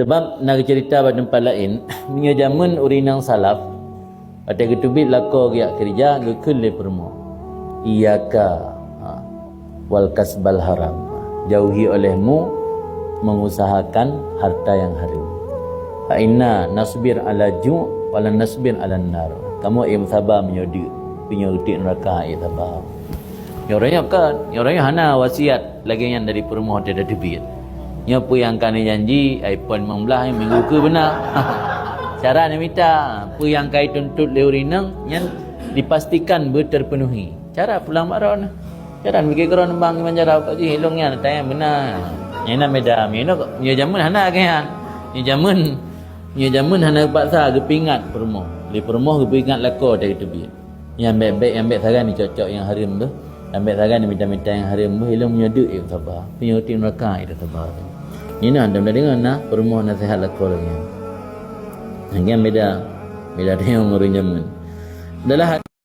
Sebab nak cerita pada tempat lain, punya zaman urinang salaf, pada ketubit lako giak kerja gekul le permo. Iyaka wal kasbal haram. Jauhi olehmu mengusahakan harta yang haram. Fa inna nasbir ala ju' wala nasbir ala nar. Kamu yang sabar menyodi punya utik neraka ai sabar. Ya orangnya kan, ya orangnya hana wasiat lagi yang dari permo ada tebit. Nya pu yang kan janji iPhone 15 yang minggu ke benar. Cara ni minta pu yang kai tuntut leurinang yang dipastikan berterpenuhi. Cara pulang maron. Cara mikir keron bang menjara kat ji hilongnya tanya benar. Nyana meda mino nya jamun hana kan. Nya jamun hana paksa gepingat permo. Li permo gepingat lako dari tebi. Yang baik-baik yang baik saran ni cocok yang harim tu. Ambil saran ni minta-minta yang harim tu hilong punya duit yang sabar. Punya utik neraka itu sabar. Ini anda dengar nah permohon nasihat lako lagi. Hanya beda dengan orang zaman. Adalah